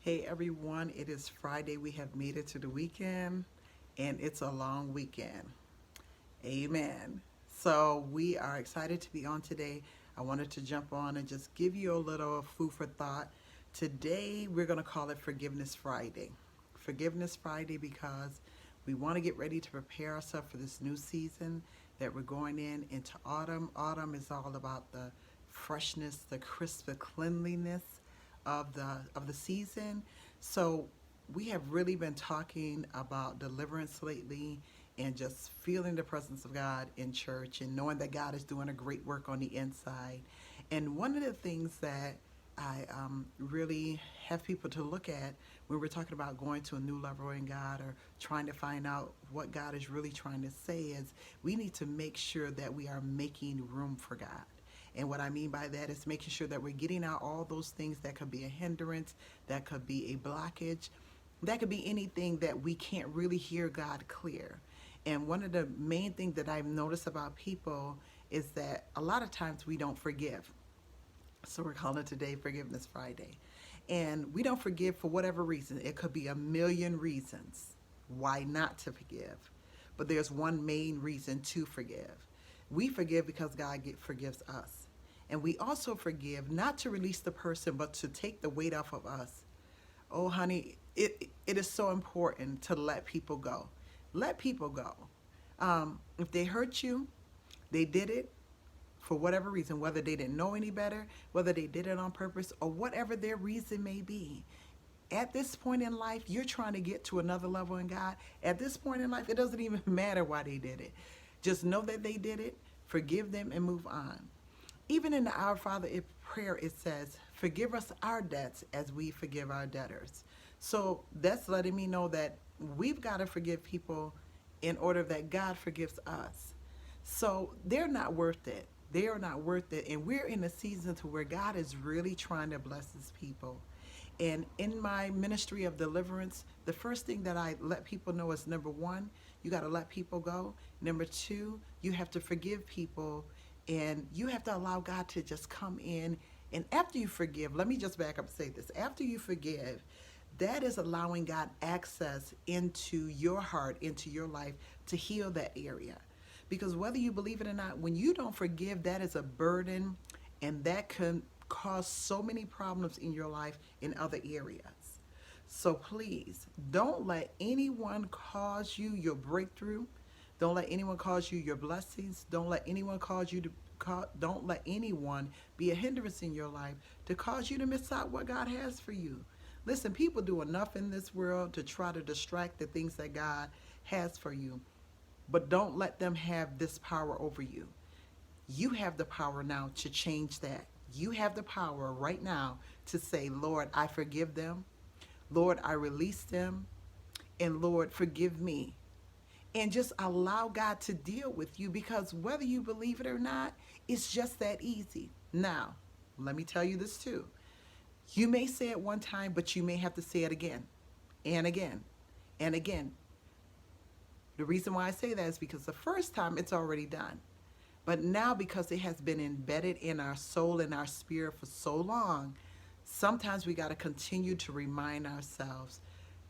Hey everyone, it is Friday. We have made it to the weekend and it's a long weekend. Amen. So we are excited to be on today. I wanted to jump on and just give you a little food for thought. Today we're going to call it Forgiveness Friday. Forgiveness Friday because we want to get ready to prepare ourselves for this new season that we're going into autumn. Autumn is all about the freshness, the crisp, the cleanliness of the season. So we have really been talking about deliverance lately and just feeling the presence of God in church and knowing that God is doing a great work on the inside. And one of the things that I really have people to look at when we're talking about going to a new level in God or trying to find out what God is really trying to say is we need to make sure that we are making room for God. And what I mean by that is making sure that we're getting out all those things that could be a hindrance, that could be a blockage, that could be anything that we can't really hear God clear. And one of the main things that I've noticed about people is that a lot of times we don't forgive. So we're calling it today Forgiveness Friday. And we don't forgive for whatever reason. It could be a million reasons why not to forgive. But there's one main reason to forgive. We forgive because God forgives us. And we also forgive not to release the person, but to take the weight off of us. Oh, honey, it is so important to let people go. Let people go. If they hurt you, they did it for whatever reason, whether they didn't know any better, whether they did it on purpose, or whatever their reason may be. At this point in life, you're trying to get to another level in God. At this point in life, it doesn't even matter why they did it. Just know that they did it, forgive them, and move on. Even in the Our Father prayer, it says, forgive us our debts as we forgive our debtors. So that's letting me know that we've got to forgive people in order that God forgives us. So they're not worth it. They are not worth it. And we're in a season to where God is really trying to bless his people. And in my ministry of deliverance, the first thing that I let people know is number one, you got to let people go. Number two, you have to forgive people and you have to allow God to just come in. And after you forgive, let me just back up and say this. After you forgive, that is allowing God access into your heart, into your life to heal that area. Because whether you believe it or not, when you don't forgive, that is a burden and that can cause so many problems in your life in other areas. So please don't let anyone cause you your breakthrough. Don't let anyone cause you your blessings. Don't let anyone don't let anyone be a hindrance in your life to cause you to miss out what God has for you. Listen, people do enough in this world to try to distract the things that God has for you. But don't let them have this power over you. You have the power now to change that. You have the power right now to say, Lord, I forgive them. Lord, I release them. And Lord, forgive me. And just allow God to deal with you because whether you believe it or not, it's just that easy. Now, let me tell you this too. You may say it one time, but you may have to say it again and again and again. The reason why I say that is because the first time it's already done. But now, because it has been embedded in our soul and our spirit for so long, sometimes we got to continue to remind ourselves,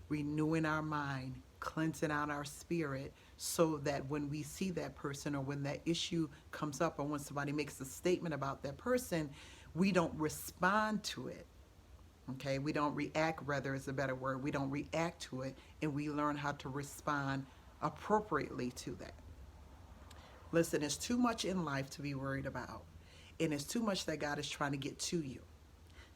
renewing our mind, cleansing out our spirit, so that when we see that person or when that issue comes up or when somebody makes a statement about that person, we don't respond to it. Okay, we don't react, rather is a better word. We don't react to it, and we learn how to respond appropriately to that. Listen, it's too much in life to be worried about, and it's too much that God is trying to get to you.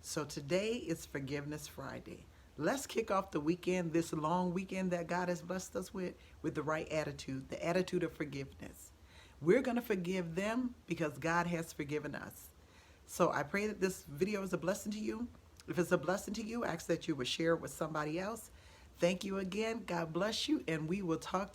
So today is Forgiveness Friday. Let's kick off the weekend, this long weekend that God has blessed us with the right attitude, the attitude of forgiveness. We're going to forgive them because God has forgiven us. So I pray that this video is a blessing to you. If it's a blessing to you, I ask that you would share it with somebody else. Thank you again. God bless you, and we will talk to you.